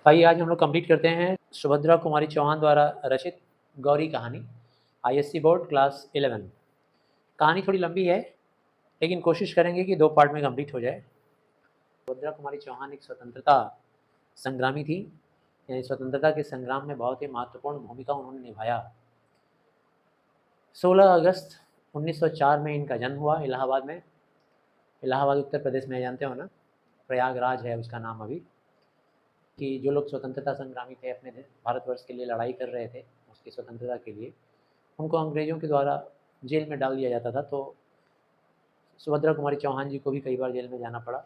आइए आज हम लोग कंप्लीट करते हैं सुभद्रा कुमारी चौहान द्वारा रचित गौरी कहानी आईएससी बोर्ड क्लास 11। कहानी थोड़ी लंबी है लेकिन कोशिश करेंगे कि 2 पार्ट में कंप्लीट हो जाए। सुभद्रा कुमारी चौहान एक स्वतंत्रता संग्रामी थी, यानी स्वतंत्रता के संग्राम में बहुत ही महत्वपूर्ण भूमिका उन्होंने निभाया। 16 अगस्त 1904 में इनका जन्म हुआ इलाहाबाद में। इलाहाबाद उत्तर प्रदेश में जानते हो ना, प्रयागराज है उसका नाम अभी। कि जो लोग स्वतंत्रता संग्रामी थे, अपने भारतवर्ष के लिए लड़ाई कर रहे थे उसकी स्वतंत्रता के लिए, उनको अंग्रेज़ों के द्वारा जेल में डाल दिया जाता था। तो सुभद्रा कुमारी चौहान जी को भी कई बार जेल में जाना पड़ा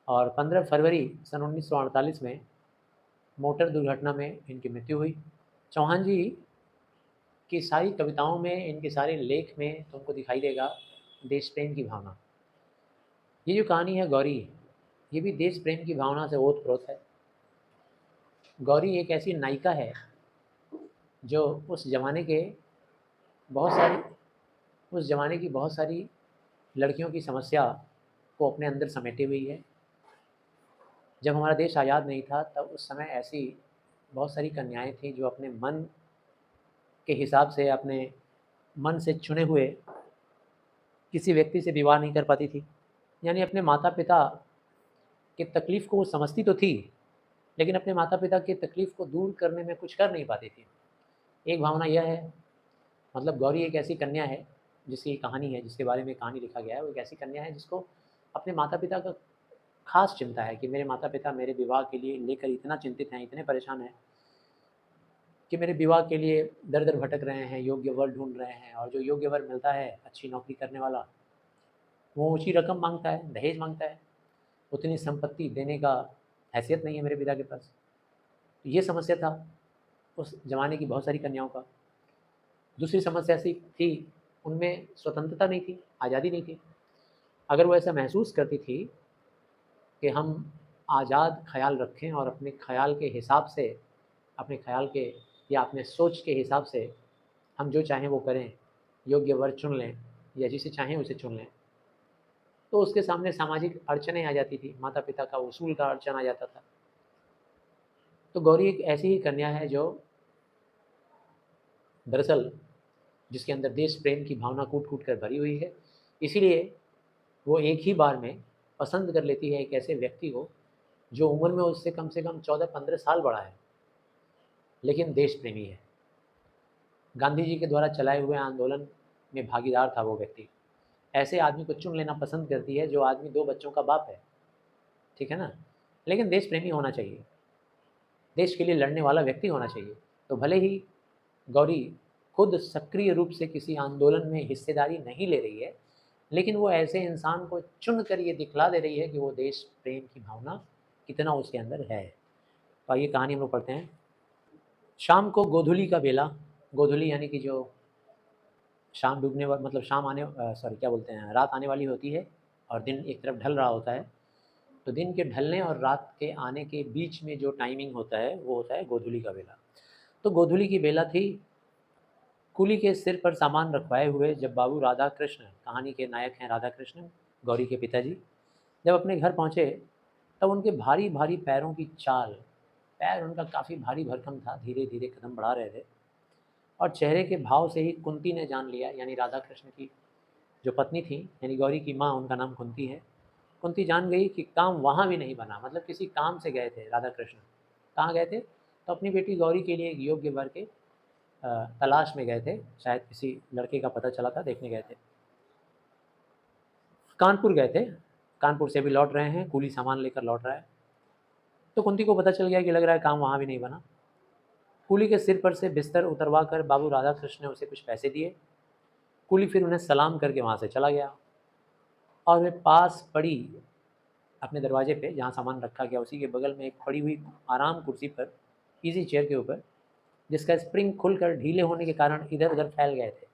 और 15 फरवरी सन 1948 में मोटर दुर्घटना में इनकी मृत्यु हुई। चौहान जी की सारी कविताओं में, इनके सारे लेख में तुमको दिखाई देगा देश प्रेम की भावना। ये जो कहानी है गौरी, ये भी देश प्रेम की भावना से ओत-प्रोत है। गौरी एक ऐसी नायिका है जो उस ज़माने की बहुत सारी लड़कियों की समस्या को अपने अंदर समेटे हुई है। जब हमारा देश आज़ाद नहीं था तब उस समय ऐसी बहुत सारी कन्याएँ थीं जो अपने मन के हिसाब से, अपने मन से चुने हुए किसी व्यक्ति से विवाह नहीं कर पाती थी। यानी अपने माता-पिता की तकलीफ़ को वो समझती तो थी, लेकिन अपने माता-पिता की तकलीफ़ को दूर करने में कुछ कर नहीं पाती थी। एक भावना यह है, मतलब गौरी एक ऐसी कन्या है जिसकी कहानी है, जिसके बारे में कहानी लिखा गया है। वो एक ऐसी कन्या है जिसको अपने माता-पिता का ख़ास चिंता है कि मेरे माता-पिता मेरे विवाह के लिए लेकर इतना चिंतित हैं, इतने परेशान हैं कि मेरे विवाह के लिए दर-दर भटक रहे हैं, योग्य वर ढूँढ रहे हैं, और जो योग्य वर मिलता है, अच्छी नौकरी करने वाला, वो ऊँची रकम माँगता है, दहेज माँगता है। उतनी संपत्ति देने का हैसियत नहीं है मेरे पिता के पास। ये समस्या था उस ज़माने की बहुत सारी कन्याओं का। दूसरी समस्या ऐसी थी, उनमें स्वतंत्रता नहीं थी, आज़ादी नहीं थी। अगर वो ऐसा महसूस करती थी कि हम आज़ाद ख़्याल रखें और अपने ख़्याल के हिसाब से, अपने ख़्याल के या अपने सोच के हिसाब से हम जो चाहें वो करें, योग्य वर चुन लें या जिसे चाहें उसे चुन लें, तो उसके सामने सामाजिक अड़चनें आ जाती थी, माता-पिता का उसूल का अड़चन आ जाता था। तो गौरी एक ऐसी ही कन्या है जो दरअसल जिसके अंदर देश प्रेम की भावना कूट-कूट कर भरी हुई है। इसीलिए वो एक ही बार में पसंद कर लेती है एक ऐसे व्यक्ति को जो उम्र में उससे कम से कम 14-15 साल बड़ा है, लेकिन देश प्रेमी है। गांधी जी के द्वारा चलाए हुए आंदोलन में भागीदार था वो व्यक्ति। ऐसे आदमी को चुन लेना पसंद करती है जो आदमी 2 बच्चों का बाप है, ठीक है ना? लेकिन देश प्रेमी होना चाहिए, देश के लिए लड़ने वाला व्यक्ति होना चाहिए। तो भले ही गौरी खुद सक्रिय रूप से किसी आंदोलन में हिस्सेदारी नहीं ले रही है, लेकिन वो ऐसे इंसान को चुनकर ये दिखला दे रही है कि वो देश प्रेम की भावना कितना उसके अंदर है। तो आइए कहानी हम लोग पढ़ते हैं। शाम को गोधूलि का बेला, गोधूलि यानी कि जो शाम डूबने वा मतलब शाम आने सॉरी क्या बोलते हैं, रात आने वाली होती है और दिन एक तरफ ढल रहा होता है। तो दिन के ढलने और रात के आने के बीच में जो टाइमिंग होता है, वो होता है गोधूलि का बेला। तो गोधूलि की बेला थी, कुली के सिर पर सामान रखवाए हुए जब बाबू राधा कृष्ण, कहानी के नायक हैं राधा कृष्ण, गौरी के पिताजी, जब अपने घर पहुँचे, तब उनके भारी-भारी पैरों की चाल, पैर उनका काफ़ी भारी भरकम था, धीरे-धीरे कदम बढ़ा रहे थे, और चेहरे के भाव से ही कुंती ने जान लिया, यानी राधा कृष्ण की जो पत्नी थी, यानी गौरी की माँ, उनका नाम कुंती है। कुंती जान गई कि काम वहाँ भी नहीं बना, मतलब किसी काम से गए थे राधा कृष्ण। कहाँ गए थे? तो अपनी बेटी गौरी के लिए एक योग्य वर के तलाश में गए थे, शायद किसी लड़के का पता चला था, देखने गए थे। कानपुर गए थे, कानपुर से भी लौट रहे हैं, कूली सामान लेकर लौट रहा है। तो कुंती को पता चल गया कि लग रहा है काम वहाँ भी नहीं बना। कूली के सिर पर से बिस्तर उतरवा कर बाबू राधा कृष्ण ने उसे कुछ पैसे दिए। कूली फिर उन्हें सलाम करके वहाँ से चला गया और वे पास पड़ी अपने दरवाजे पे जहाँ सामान रखा गया, उसी के बगल में एक पड़ी हुई आराम कुर्सी पर, इज़ी चेयर के ऊपर, जिसका स्प्रिंग खुलकर ढीले होने के कारण इधर-उधर फैल गए थे।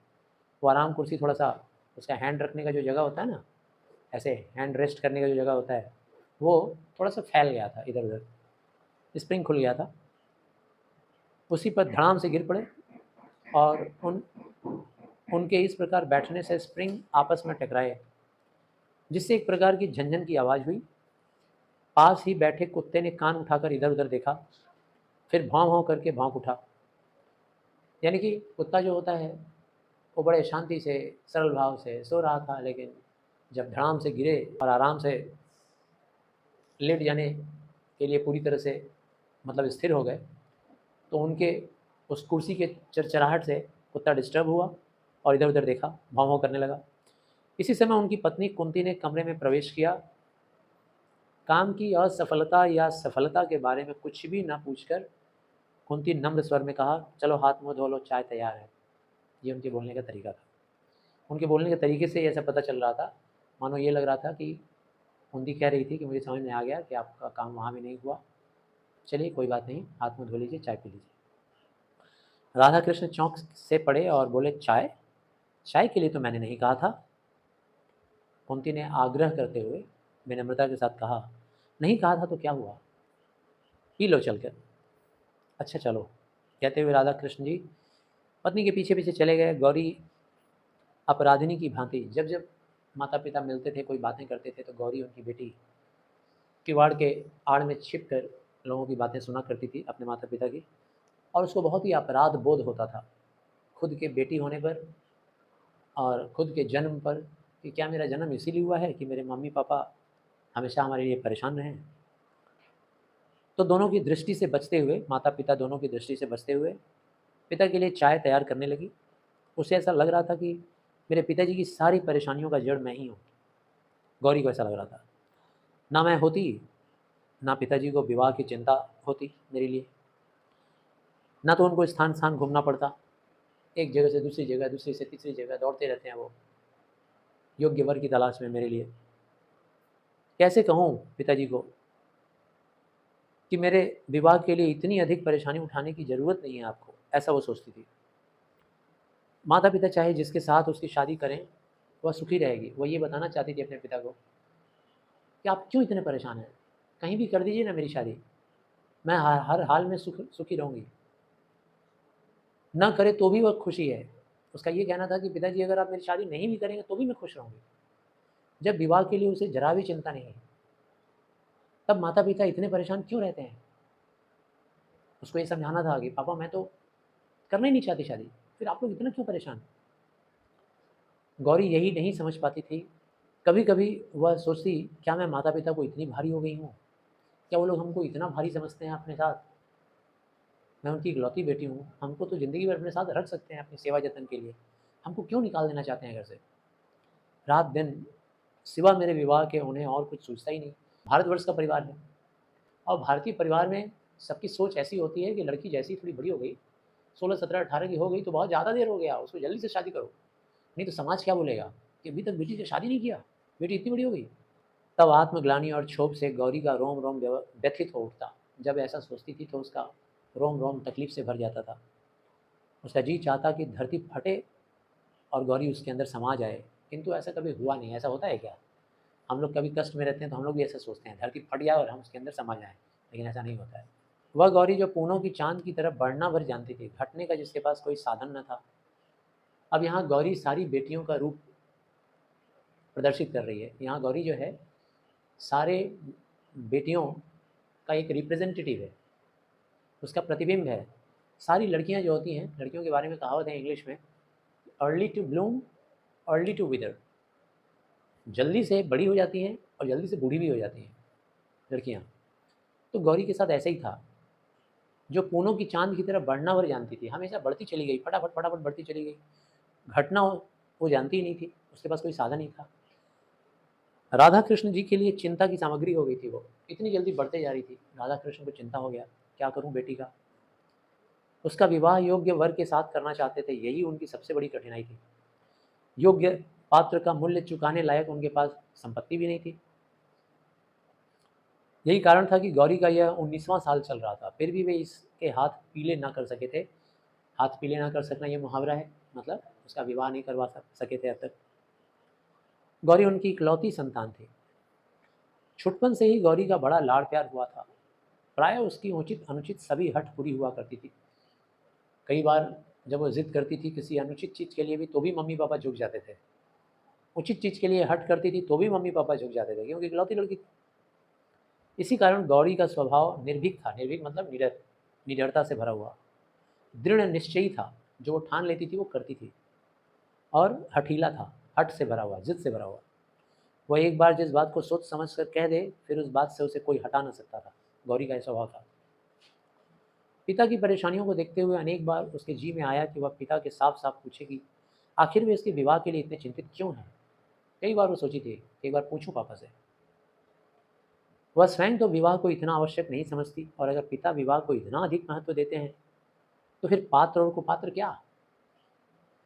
वो आराम कुर्सी थोड़ा-सा, उसका हैंड रखने का जो जगह होता है ना, ऐसे हैंड रेस्ट करने का जो जगह होता है, वो थोड़ा-सा फैल गया था इधर-उधर, स्प्रिंग खुल गया था। उसी पर धड़ाम से गिर पड़े और उनके इस प्रकार बैठने से स्प्रिंग आपस में टकराए, जिससे एक प्रकार की झनझन की आवाज़ हुई। पास ही बैठे कुत्ते ने कान उठाकर इधर उधर देखा, फिर भौं भौं करके भौंक उठा। यानी कि कुत्ता जो होता है वो बड़े शांति से सरल भाव से सो रहा था, लेकिन जब धड़ाम से गिरे और आराम से लेट जाने के लिए पूरी तरह से मतलब स्थिर हो गए, तो उनके उस कुर्सी के चरचराहट से कुत्ता डिस्टर्ब हुआ और इधर उधर देखा, भौं भौं करने लगा। इसी समय उनकी पत्नी कुंती ने कमरे में प्रवेश किया। काम की असफलता या सफलता के बारे में कुछ भी न पूछकर कुंती नम्र स्वर में कहा, चलो हाथ मुँह धो लो, चाय तैयार है। ये उनके बोलने का तरीका था। उनके बोलने के तरीके से ऐसा पता चल रहा था, मानो ये लग रहा था कि कुंती कह रही थी कि मुझे समझ में आ गया कि आपका काम वहाँ भी नहीं हुआ, चलिए कोई बात नहीं, हाथ मुँह धो लीजिए, चाय पी लीजिए। राधा कृष्ण चौंक से पड़े और बोले, चाय? चाय के लिए तो मैंने नहीं कहा था। कुंती ने आग्रह करते हुए विनम्रता के साथ कहा, नहीं कहा था तो क्या हुआ, पी लो चलकर। अच्छा चलो, कहते हुए राधा कृष्ण जी पत्नी के पीछे पीछे चले गए। गौरी अपराधिनी की भांति जब जब माता पिता मिलते थे, कोई बातें करते थे, तो गौरी उनकी बेटी किवाड़ के आड़ में छिप कर लोगों की बातें सुना करती थी, अपने माता पिता की, और उसको बहुत ही अपराध बोध होता था खुद के बेटी होने पर और खुद के जन्म पर, कि क्या मेरा जन्म इसीलिए हुआ है कि मेरे मम्मी पापा हमेशा हमारे लिए परेशान रहें। तो दोनों की दृष्टि से बचते हुए, माता पिता दोनों की दृष्टि से बचते हुए पिता के लिए चाय तैयार करने लगी। उसे ऐसा लग रहा था कि मेरे पिताजी की सारी परेशानियों का जड़ मैं ही हूँ। गौरी को ऐसा लग रहा था, ना मैं होती, ना पिताजी को विवाह की चिंता होती मेरे लिए, ना तो उनको स्थान स्थान घूमना पड़ता, एक जगह से दूसरी जगह, दूसरी से तीसरी जगह दौड़ते रहते हैं वो योग्य वर की तलाश में मेरे लिए। कैसे कहूँ पिताजी को कि मेरे विवाह के लिए इतनी अधिक परेशानी उठाने की ज़रूरत नहीं है आपको, ऐसा वो सोचती थी। माता पिता चाहे जिसके साथ उसकी शादी करें वह सुखी रहेगी, वह ये बताना चाहती थी अपने पिता को कि आप क्यों इतने परेशान हैं, कहीं भी कर दीजिए ना मेरी शादी, मैं हर हाल में सुखी रहूँगी। ना करे तो भी वह खुशी है। उसका ये कहना था कि पिताजी अगर आप मेरी शादी नहीं भी करेंगे तो भी मैं खुश रहूँगी। जब विवाह के लिए उसे जरा भी चिंता नहीं है, तब माता पिता इतने परेशान क्यों रहते हैं। उसको ये समझाना था कि पापा मैं तो करना ही नहीं चाहती शादी, फिर आप लोग इतना क्यों परेशान। गौरी यही नहीं समझ पाती थी। कभी कभी वह सोचती, क्या मैं माता पिता को इतनी भारी हो गई हूँ, क्या वो लोग हमको इतना भारी समझते हैं अपने साथ। मैं उनकी इकलौती बेटी हूँ, हमको तो ज़िंदगी भर अपने साथ रख सकते हैं अपनी सेवा जतन के लिए, हमको क्यों निकाल देना चाहते हैं घर से। रात दिन सिवा मेरे विवाह के उन्हें और कुछ सूझता ही नहीं। भारतवर्ष का परिवार है और भारतीय परिवार में सबकी सोच ऐसी होती है कि लड़की जैसी थोड़ी बड़ी हो गई, 16 17 18 की हो गई तो बहुत ज़्यादा देर हो गया, उसको जल्दी से शादी करो, नहीं तो समाज क्या बोलेगा कि अभी तक बेटी से शादी नहीं किया, बेटी इतनी बड़ी हो गई। तब आत्मग्लानि और क्षोभ से गौरी का रोम रोम व्यथित हो उठता। जब ऐसा सोचती थी तो उसका रोम रोम तकलीफ से भर जाता था। उसका जी चाहता कि धरती फटे और गौरी उसके अंदर समा जाए, किंतु ऐसा कभी हुआ नहीं। ऐसा होता है क्या? हम लोग कभी कष्ट में रहते हैं तो हम लोग भी ऐसा सोचते हैं धरती फट जाए और हम उसके अंदर समा जाएं, लेकिन ऐसा नहीं होता है। वह गौरी जो पूनों की चांद की तरफ बढ़ना भर जानती थी, घटने का जिसके पास कोई साधन न था, अब यहाँ गौरी सारी बेटियों का रूप प्रदर्शित कर रही है। यहाँ गौरी जो है सारे बेटियों का एक रिप्रेजेंटेटिव है, उसका प्रतिबिंब है। सारी लड़कियाँ जो होती हैं, लड़कियों के बारे में कहावत है इंग्लिश में, early to bloom early to wither, जल्दी से बड़ी हो जाती हैं और जल्दी से बूढ़ी भी हो जाती हैं लड़कियाँ। तो गौरी के साथ ऐसा ही था, जो पूनों की चांद की तरफ बढ़ना भर जानती थी, हमेशा बढ़ती चली गई, फटाफट फटाफट बढ़ती चली गई। घटना वो जानती ही नहीं थी, उसके पास कोई साधन नहीं था। राधा कृष्ण जी के लिए चिंता की सामग्री हो गई थी वो, इतनी जल्दी बढ़ते जा रही थी। राधा कृष्ण को चिंता हो गया, क्या करूं बेटी का। उसका विवाह योग्य वर के साथ करना चाहते थे, यही उनकी सबसे बड़ी कठिनाई थी। योग्य पात्र का मूल्य चुकाने लायक उनके पास संपत्ति भी नहीं थी। यही कारण था कि गौरी का यह 19वां साल चल रहा था, फिर भी वे इसके हाथ पीले ना कर सके थे। हाथ पीले ना कर सकना ये मुहावरा है, मतलब उसका विवाह नहीं करवा सके थे अब तक। गौरी उनकी इकलौती संतान थी। छुटपन से ही गौरी का बड़ा लाड़ प्यार हुआ था। प्राय उसकी उचित अनुचित सभी हठ पूरी हुआ करती थी। कई बार जब वो जिद करती थी किसी अनुचित चीज़ के लिए भी, तो भी मम्मी पापा झुक जाते थे। उचित चीज़ के लिए हठ करती थी तो भी मम्मी पापा झुक जाते थे, क्योंकि इकलौती लड़की थी। इसी कारण गौरी का स्वभाव निर्भीक था। निर्भीक मतलब निडरता से भरा हुआ, दृढ़ निश्चयी था। जो वो ठान लेती थी वो करती थी, और हठीला था, हठ से भरा हुआ, जिद से भरा हुआ। वह एक बार जिस बात को सोच समझ कर कह दे, फिर उस बात से उसे कोई हटा ना सकता था। गौरी का यह स्वभाव था। पिता की परेशानियों को देखते हुए अनेक बार उसके जी में आया कि वह पिता के साफ साफ पूछे कि आखिर वे इसके विवाह के लिए इतने चिंतित क्यों हैं। कई बार वो सोची थी कि एक बार पूछूं पापा से। वह स्वयं तो विवाह को इतना आवश्यक नहीं समझती, और अगर पिता विवाह को इतना अधिक महत्व देते हैं तो फिर पात्र और कुपात्र क्या।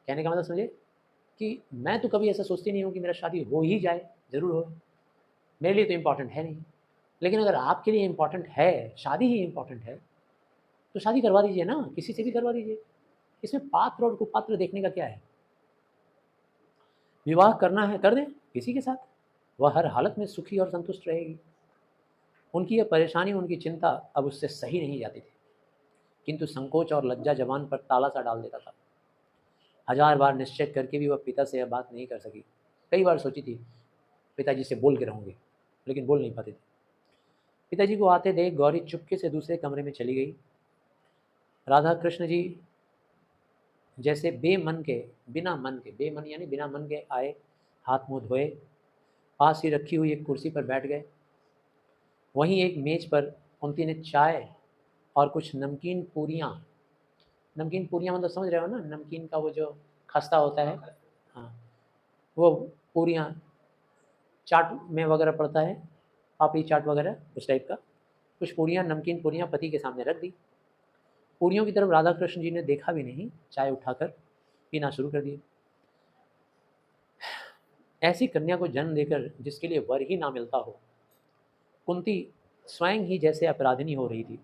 कहने का मतलब समझे कि मैं तो कभी ऐसा सोचती नहीं हूँ कि मेरा शादी हो ही जाए, ज़रूर हो, मेरे लिए तो इम्पॉर्टेंट है नहीं। लेकिन अगर आपके लिए इम्पॉर्टेंट है, शादी ही इम्पॉर्टेंट है, तो शादी करवा दीजिए ना, किसी से भी करवा दीजिए। इसमें पात्र और कुपात्र देखने का क्या है। विवाह करना है कर दें किसी के साथ, वह हर हालत में सुखी और संतुष्ट रहेगी। उनकी यह परेशानी, उनकी चिंता अब उससे सही नहीं जाती थी, किंतु संकोच और लज्जा जबान पर ताला सा डाल देता था। हजार बार निश्चय करके भी वह पिता से यह बात नहीं कर सकी। कई बार सोची थी पिताजी से बोल के रहूँगी, लेकिन बोल नहीं पाती थी। पिताजी को आते देख गौरी चुपके से दूसरे कमरे में चली गई। राधा कृष्ण जी जैसे बेमन यानी बिना मन के आए, हाथ मुँह धोए, पास ही रखी हुई एक कुर्सी पर बैठ गए। वहीं एक मेज पर कुंती ने चाय और कुछ नमकीन पूरियाँ मतलब समझ रहे हो ना, नमकीन का वो जो खस्ता होता है, हाँ, वो पूरियाँ चाट में वगैरह पड़ता है, पापड़ी चाट वगैरह उस टाइप का, कुछ पूरियाँ, नमकीन पूरियाँ पति के सामने रख दी। पूरियों की तरफ राधा कृष्ण जी ने देखा भी नहीं, चाय उठाकर पीना शुरू कर दिया। ऐसी कन्या को जन्म देकर जिसके लिए वर ही ना मिलता हो, कुंती स्वयं ही जैसे अपराधिनी हो रही थी।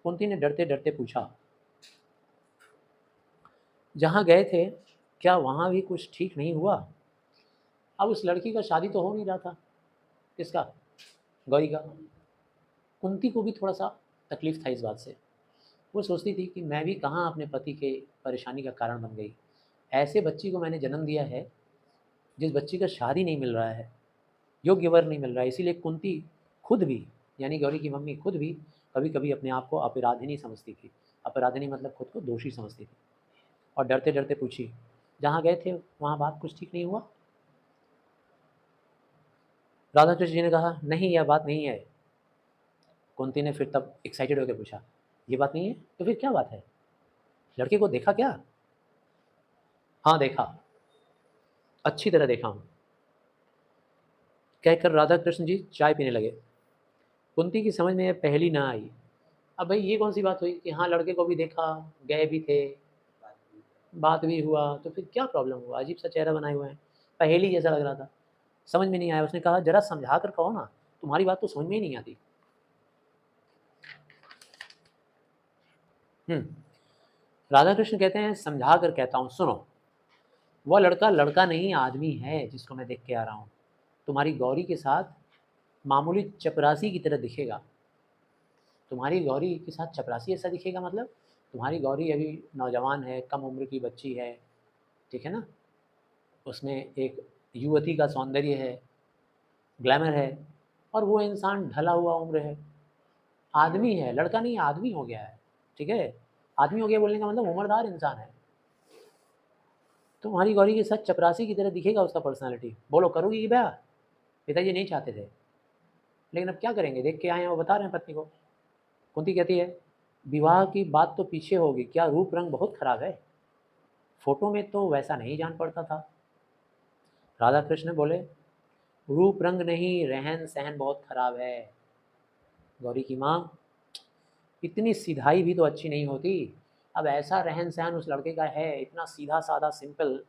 कुंती ने डरते डरते पूछा, जहाँ गए थे क्या वहाँ भी कुछ ठीक नहीं हुआ। अब उस लड़की का शादी तो हो नहीं रहा था, किसका, गौरी का। कुंती को भी थोड़ा सा तकलीफ था इस बात से। वो सोचती थी कि मैं भी कहाँ अपने पति के परेशानी का कारण बन गई। ऐसे बच्ची को मैंने जन्म दिया है जिस बच्ची का शादी नहीं मिल रहा है, योग्य वर नहीं मिल रहा है। इसीलिए कुंती खुद भी, यानी गौरी की मम्मी खुद भी कभी कभी अपने आप को अपराधिनी समझती थी। अपराधिनी मतलब खुद को दोषी समझती थी। और डरते डरते पूछी, जहाँ गए थे वहाँ बात कुछ ठीक नहीं हुआ। राधा कृष्ण जी ने कहा, नहीं यह बात नहीं है। कुंती ने फिर तब एक्साइटेड होकर पूछा, ये बात नहीं है तो फिर क्या बात है, लड़के को देखा क्या। हाँ देखा, अच्छी तरह देखा हूँ, कहकर राधा कृष्ण जी चाय पीने लगे। कुंती की समझ में यह पहली ना आई। अब भाई ये कौन सी बात हुई कि हाँ लड़के को भी देखा, गए भी थे, बात भी हुआ, तो फिर क्या प्रॉब्लम हुआ, अजीब सा चेहरा बनाए हुए हैं, पहेली जैसा लग रहा था। समझ में नहीं आया। उसने कहा, जरा समझा कर कहो ना, तुम्हारी बात तो समझ में ही नहीं आती। राधा कृष्ण कहते हैं, समझा कर कहता हूँ, सुनो। वह लड़का लड़का नहीं आदमी है जिसको मैं देख के आ रहा हूँ। तुम्हारी गौरी के साथ मामूली चपरासी की तरह दिखेगा। तुम्हारी गौरी के साथ चपरासी ऐसा दिखेगा मतलब, तुम्हारी गौरी अभी नौजवान है, कम उम्र की बच्ची है, ठीक है ना, उसमें एक युवती का सौंदर्य है, ग्लैमर है, और वो इंसान ढला हुआ उम्र है, आदमी है, लड़का नहीं आदमी हो गया है, ठीक है। आदमी हो गया बोलने का मतलब उम्रदार इंसान है। तुम्हारी गौरी के साथ चपरासी की तरह दिखेगा उसका पर्सनालिटी। बोलो करोगी कि ब्याह। पिताजी नहीं चाहते थे, लेकिन अब क्या करेंगे, देख के आए हैं, वो बता रहे हैं पत्नी को। कुंती कहती है, विवाह की बात तो पीछे होगी, क्या रूप रंग बहुत खराब है, फोटो में तो वैसा नहीं जान पड़ता था। राधा कृष्ण बोले, रूप रंग नहीं, रहन सहन बहुत खराब है। गौरी की माँ, इतनी सीधाई भी तो अच्छी नहीं होती। अब ऐसा रहन सहन उस लड़के का है, इतना सीधा साधा सिंपल,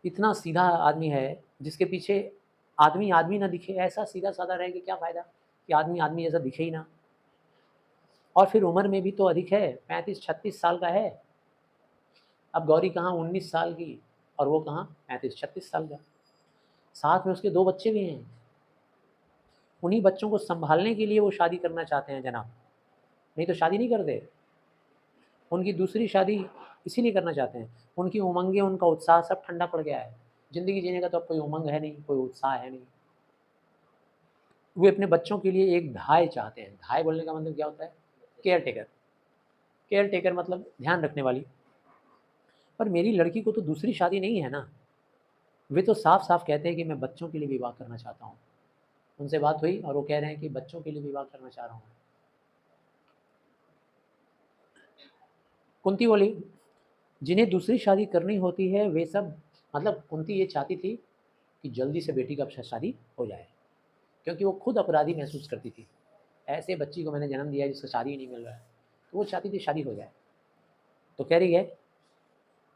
इतना सीधा आदमी है जिसके पीछे आदमी आदमी ना दिखे। ऐसा सीधा साधा रहे कि क्या फ़ायदा कि आदमी आदमी जैसा दिखे ही ना। और फिर उम्र में भी तो अधिक है, 35-36 साल का है। अब गौरी कहाँ 19 साल की, और वो कहाँ 35-36 साल का। साथ में उसके 2 बच्चे भी हैं। उन्हीं बच्चों को संभालने के लिए वो शादी करना चाहते हैं जनाब, नहीं तो शादी नहीं करते। उनकी दूसरी शादी इसीलिए करना चाहते हैं, उनकी उमंगें, उनका उत्साह सब ठंडा पड़ गया है। ज़िंदगी जीने का तो अब कोई उमंग है नहीं, कोई उत्साह है नहीं। वे अपने बच्चों के लिए एक धाय चाहते हैं। धाय बोलने का मतलब क्या होता है? Care taker. केयर टेकर मतलब ध्यान रखने वाली। पर मेरी लड़की को तो दूसरी शादी नहीं है ना। वे तो साफ साफ कहते हैं कि मैं बच्चों के लिए विवाह करना चाहता हूँ। उनसे बात हुई और वो कह रहे हैं कि बच्चों के लिए विवाह करना चाह रहा हूँ। कुंती बोली, जिन्हें दूसरी शादी करनी होती है वे सब, मतलब कुंती ये चाहती थी कि जल्दी से बेटी का शादी हो जाए, क्योंकि वो खुद अपराधी महसूस करती थी। ऐसे बच्ची को मैंने जन्म दिया है जिसका शादी ही नहीं मिल रहा है, तो वो चाहती थी शादी हो जाए। तो कह रही है,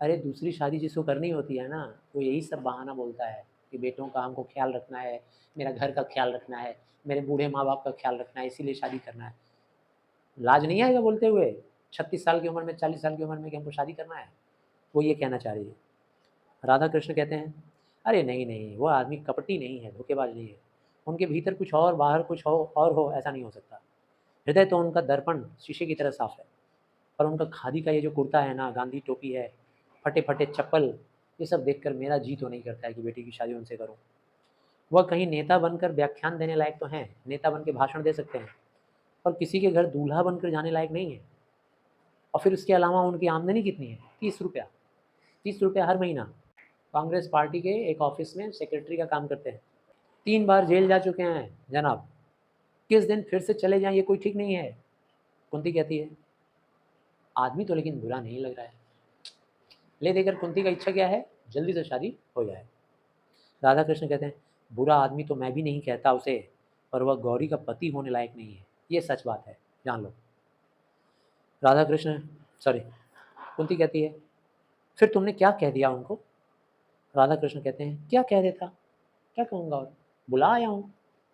अरे दूसरी शादी जिसको करनी होती है ना, वो यही सब बहाना बोलता है कि बेटों का हमको ख्याल रखना है, मेरा घर का ख्याल रखना है, मेरे बूढ़े माँ बाप का ख्याल रखना है, इसीलिए शादी करना है। लाज नहीं आएगा बोलते हुए 36 साल की उम्र में, 40 साल की उम्र में कि हमको शादी करना है? वो ये कहना चाह रही है। राधा कृष्ण कहते हैं, अरे नहीं नहीं, वो आदमी कपटी नहीं है, धोखेबाज नहीं है। उनके भीतर कुछ और बाहर कुछ हो और हो, ऐसा नहीं हो सकता। हृदय तो उनका दर्पण शीशे की तरह साफ है। पर उनका खादी का ये जो कुर्ता है ना, गांधी टोपी है, फटे फटे चप्पल, ये सब देखकर मेरा जी तो नहीं करता है कि बेटी की शादी उनसे करूं। वह कहीं नेता बनकर व्याख्यान देने लायक तो हैं, नेता बन के भाषण दे सकते हैं, पर किसी के घर दूल्हा बनकर जाने लायक नहीं है। और फिर उसके अलावा उनकी आमदनी कितनी है? 30 रुपया। 30 रुपया हर महीना। कांग्रेस पार्टी के एक ऑफिस में सेक्रेटरी का काम करते हैं। 3 बार जेल जा चुके हैं जनाब। किस दिन फिर से चले जाएं ये कोई ठीक नहीं है। कुंती कहती है, आदमी तो लेकिन बुरा नहीं लग रहा है। ले देकर कुंती का इच्छा क्या है? जल्दी से शादी हो जाए। राधा कृष्ण कहते हैं, बुरा आदमी तो मैं भी नहीं कहता उसे, पर वह गौरी का पति होने लायक नहीं है, ये सच बात है, जान लो। राधा कृष्ण सॉरी कुंती कहती है, फिर तुमने क्या कह दिया उनको? राधा कृष्ण कहते हैं, क्या कह देता, क्या कहूँगा और, बुला आया हूँ,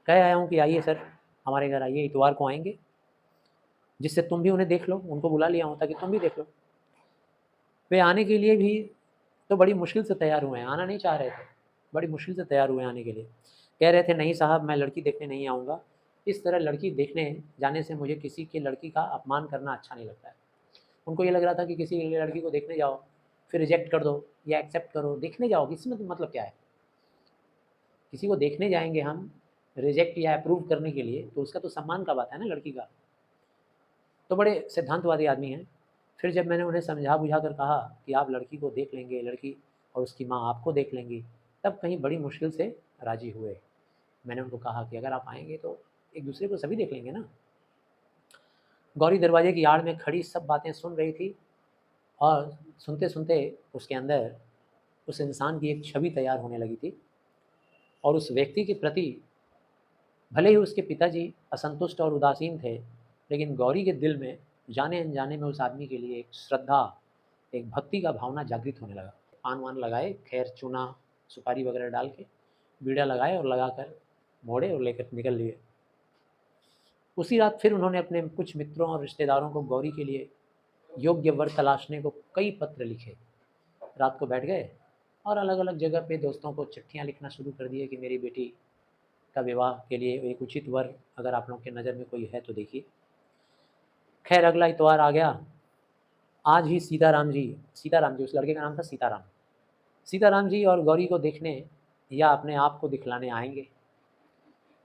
कह आया हूँ कि आइए सर, हमारे घर आइए, इतवार को आएंगे, जिससे तुम भी उन्हें देख लो। उनको बुला लिया हूँ ताकि तुम भी देख लो। वे आने के लिए भी तो बड़ी मुश्किल से तैयार हुए हैं, आना नहीं चाह रहे थे, बड़ी मुश्किल से तैयार हुए आने के लिए। कह रहे थे, नहीं साहब, मैं लड़की देखने नहीं आऊँगा। इस तरह लड़की देखने जाने से मुझे किसी की लड़की का अपमान करना अच्छा नहीं लगता है। उनको ये लग रहा था कि किसी लड़की को देखने जाओ, फिर रिजेक्ट कर दो या एक्सेप्ट करो। देखने जाओ, इसमें मतलब क्या है? किसी को देखने जाएंगे हम रिजेक्ट या अप्रूव करने के लिए, तो उसका तो सम्मान का बात है ना लड़की का। तो बड़े सिद्धांतवादी आदमी हैं। फिर जब मैंने उन्हें समझा बुझा कर कहा कि आप लड़की को देख लेंगे, लड़की और उसकी माँ आपको देख लेंगी, तब कहीं बड़ी मुश्किल से राजी हुए। मैंने उनको कहा कि अगर आप आएंगे तो एक दूसरे को सभी देख लेंगे ना। गौरी दरवाजे की आड़ में खड़ी सब बातें सुन रही थी, और सुनते सुनते उसके अंदर उस इंसान की एक छवि तैयार होने लगी थी। और उस व्यक्ति के प्रति भले ही उसके पिताजी असंतुष्ट और उदासीन थे, लेकिन गौरी के दिल में जाने अनजाने में उस आदमी के लिए एक श्रद्धा, एक भक्ति का भावना जागृत होने लगा। पान वान लगाए, खैर चूना सुपारी वगैरह डाल के बीड़ा लगाए और लगाकर मोड़े और लेकर निकल लिए। उसी रात फिर उन्होंने अपने कुछ मित्रों और रिश्तेदारों को गौरी के लिए योग्य वर तलाशने को कई पत्र लिखे। रात को बैठ गए और अलग अलग जगह पे दोस्तों को चिट्ठियाँ लिखना शुरू कर दिए कि मेरी बेटी का विवाह के लिए एक उचित वर अगर आप लोगों के नज़र में कोई है तो देखिए। खैर अगला इतवार आ गया। आज ही सीताराम जी, उस लड़के का नाम था सीताराम। सीताराम जी और गौरी को देखने या अपने आप को दिखलाने आएंगे,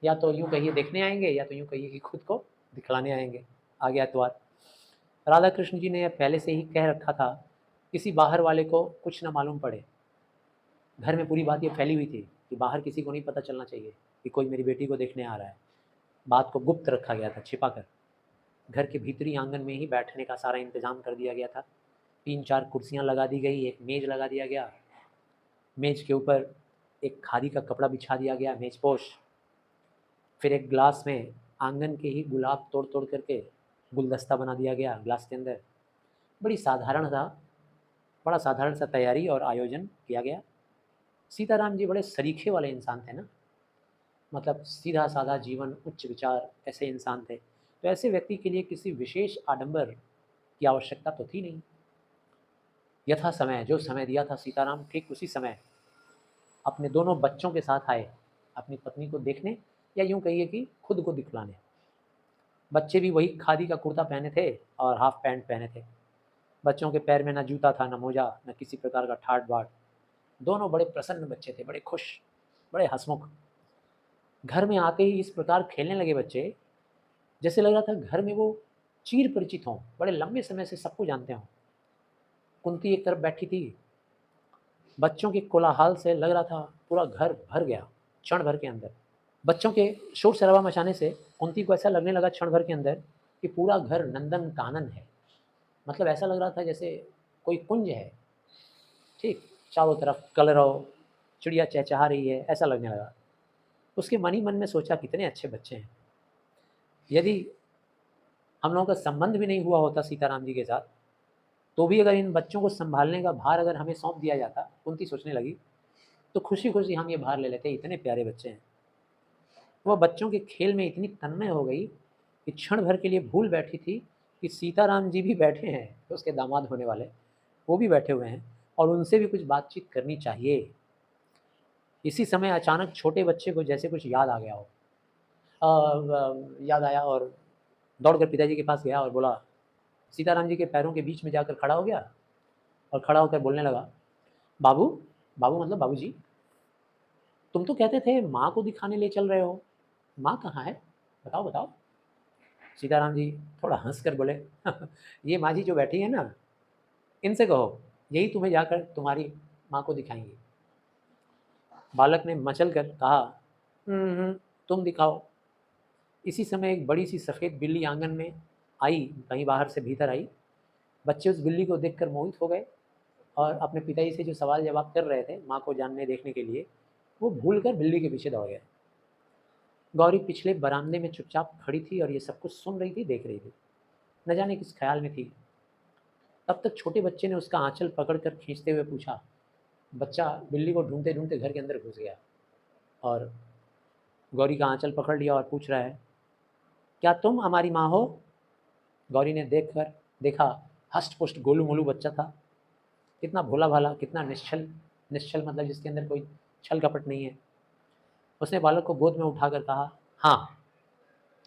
या तो यूँ कहिए देखने आएंगे, या तो यूँ कहिए कि खुद को दिखलाने आएंगे। आ गया इतवार। राधा कृष्ण जी ने पहले से ही कह रखा था, किसी बाहर वाले को कुछ ना मालूम पड़े। घर में पूरी बात ये फैली हुई थी कि बाहर किसी को नहीं पता चलना चाहिए कि कोई मेरी बेटी को देखने आ रहा है। बात को गुप्त रखा गया था, छिपा कर। घर के भीतरी आंगन में ही बैठने का सारा इंतजाम कर दिया गया था। 3-4 कुर्सियाँ लगा दी गई, एक मेज़ लगा दिया गया। मेज़ के ऊपर एक खादी का कपड़ा बिछा दिया गया, मेज़पोश। फिर एक ग्लास में आंगन के ही गुलाब तोड़ तोड़ करके गुलदस्ता बना दिया गया ग्लास के अंदर। बड़ी साधारण सा बड़ा साधारण सा तैयारी और आयोजन किया गया। सीताराम जी बड़े सरीखे वाले इंसान थे ना, मतलब सीधा साधा जीवन, उच्च विचार, ऐसे इंसान थे। तो ऐसे व्यक्ति के लिए किसी विशेष आडंबर की आवश्यकता तो थी नहीं। यथा समय, जो समय दिया था सीताराम, ठीक उसी समय अपने दोनों बच्चों के साथ आए अपनी पत्नी को देखने, या यूँ कहिए कि खुद को दिखलाने। बच्चे भी वही खादी का कुर्ता पहने थे और हाफ पैंट पहने थे। बच्चों के पैर में न जूता था, न मोजा, न किसी प्रकार का ठाट बाट। दोनों बड़े प्रसन्न बच्चे थे, बड़े खुश, बड़े हंसमुख। घर में आते ही इस प्रकार खेलने लगे बच्चे, जैसे लग रहा था घर में वो चिर परिचित हों, बड़े लंबे समय से सबको जानते हों। कुंती एक तरफ बैठी थी, बच्चों के कोलाहल से लग रहा था पूरा घर भर गया क्षण भर के अंदर। बच्चों के शोर शराबा मचाने से कुंती को ऐसा लगने लगा क्षण भर के अंदर कि पूरा घर नंदन कानन है। मतलब ऐसा लग रहा था जैसे कोई कुंज है, ठीक, चारों तरफ कलरव, चिड़िया चहचहा रही है, ऐसा लगने लगा। उसके मन ही मन में सोचा कितने अच्छे बच्चे हैं। यदि हम लोगों का संबंध भी नहीं हुआ होता सीताराम जी के साथ, तो भी अगर इन बच्चों को संभालने का भार अगर हमें सौंप दिया जाता, कुंती सोचने लगी, तो खुशी खुशी हम ये भार ले लेते, इतने प्यारे बच्चे हैं। वह बच्चों के खेल में इतनी तन्मय हो गई कि क्षण भर के लिए भूल बैठी थी कि सीताराम जी भी बैठे हैं, तो उसके दामाद होने वाले वो भी बैठे हुए हैं और उनसे भी कुछ बातचीत करनी चाहिए। इसी समय अचानक छोटे बच्चे को जैसे कुछ याद आ गया हो, याद आया और दौड़कर पिताजी के पास गया और बोला, सीताराम जी के पैरों के बीच में जाकर खड़ा हो गया और खड़ा होकर बोलने लगा, बाबू, बाबू मतलब बाबूजी, तुम तो कहते थे माँ को दिखाने ले चल रहे हो, माँ कहाँ है, बताओ बताओ। सीताराम जी थोड़ा हंस कर बोले, ये माँ जी जो बैठी है ना, इनसे कहो यही तुम्हें जाकर तुम्हारी माँ को दिखाएंगी। बालक ने मचल कर कहा, तुम दिखाओ। इसी समय एक बड़ी सी सफ़ेद बिल्ली आंगन में आई, कहीं बाहर से भीतर आई। बच्चे उस बिल्ली को देखकर मोहित हो गए और अपने पिताजी से जो सवाल जवाब कर रहे थे माँ को जानने देखने के लिए, वो भूल कर बिल्ली के पीछे दौड़ गए। गौरी पिछले बरामदे में चुपचाप खड़ी थी और ये सब कुछ सुन रही थी, देख रही थी, न जाने किस ख्याल में थी। तब तक छोटे बच्चे ने उसका आंचल पकड़कर खींचते हुए पूछा। बच्चा बिल्ली को ढूंढते ढूंढते घर के अंदर घुस गया और गौरी का आंचल पकड़ लिया और पूछ रहा है, क्या तुम हमारी माँ हो? गौरी ने देखा, हष्ट पुष्ट गोलू मोलू बच्चा था, कितना भोला भाला, कितना निश्चल, निश्चल मतलब जिसके अंदर कोई छल कपट नहीं है। उसने बालक को गोद में उठाकर कहा, हाँ,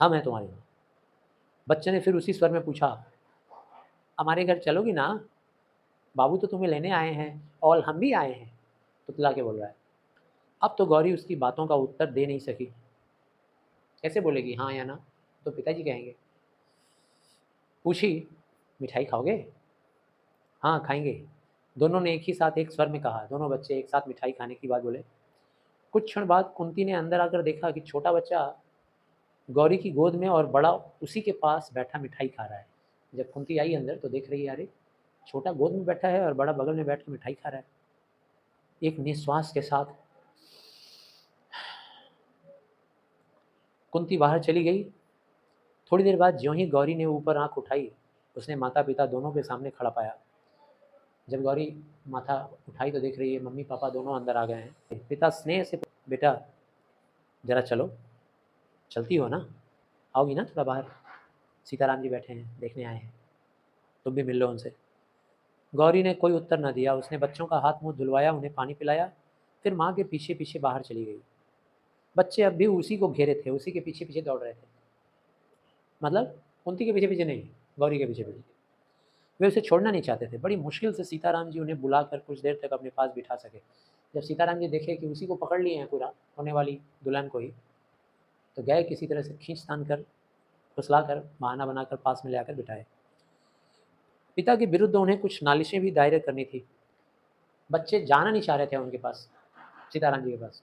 हम हैं तुम्हारी माँ। बच्चे ने फिर उसी स्वर में पूछा, हमारे घर चलोगी ना? बाबू तो तुम्हें लेने आए हैं और हम भी आए हैं, तुतला के बोल रहा है। अब तो गौरी उसकी बातों का उत्तर दे नहीं सकी। कैसे बोलेगी हाँ या ना, तो पिताजी कहेंगे। पूछी, मिठाई खाओगे? हाँ खाएंगे। दोनों ने एक ही साथ एक स्वर में कहा। दोनों बच्चे एक साथ मिठाई खाने की बात बोले। कुछ क्षण बाद कुंती ने अंदर आकर देखा कि छोटा बच्चा गौरी की गोद में और बड़ा उसी के पास बैठा मिठाई खा रहा है। जब कुंती आई अंदर तो देख रही है, अरे छोटा गोद में बैठा है और बड़ा बगल में बैठ कर मिठाई खा रहा है। एक निश्वास के साथ कुंती बाहर चली गई। थोड़ी देर बाद ज्यों ही गौरी ने ऊपर आंख उठाई, उसने माता पिता दोनों के सामने खड़ा पाया। जब गौरी माथा उठाई तो देख रही है मम्मी पापा दोनों अंदर आ गए हैं। पिता स्नेह से, बेटा जरा चलो, चलती हो ना, आओगी ना थोड़ा बाहर, सीताराम जी बैठे हैं, देखने आए हैं, तुम भी मिल लो उनसे। गौरी ने कोई उत्तर न दिया। उसने बच्चों का हाथ मुंह धुलवाया, उन्हें पानी पिलाया, फिर माँ के पीछे पीछे बाहर चली गई। बच्चे अब भी उसी को घेरे थे, उसी के पीछे पीछे दौड़ रहे थे। मतलब कुंती के पीछे पीछे नहीं, गौरी के पीछे पीछे। वे उसे छोड़ना नहीं चाहते थे। बड़ी मुश्किल से सीताराम जी उन्हें बुलाकर कुछ देर तक अपने पास बिठा सके। जब सीताराम जी देखे कि उसी को पकड़ लिए हैं पूरा, होने वाली दुल्हन को ही, तो गए किसी तरह से खींच तान कर, फुसला कर, बहाना बनाकर पास में ले आकर बिठाए। पिता के विरुद्ध उन्हें कुछ नालिशें भी दायर करनी थी। बच्चे जाना नहीं चाह रहे थे उनके पास, सीताराम जी के पास,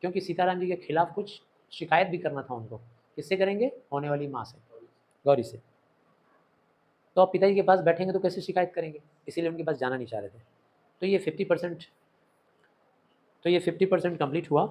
क्योंकि सीताराम जी के खिलाफ कुछ शिकायत भी करना था उनको। किससे करेंगे? होने वाली माँ से, गौरी से। तो अब पिताजी के पास बैठेंगे तो कैसे शिकायत करेंगे, इसीलिए उनके पास जाना नहीं चाह रहे थे। तो ये 50% कंप्लीट हुआ।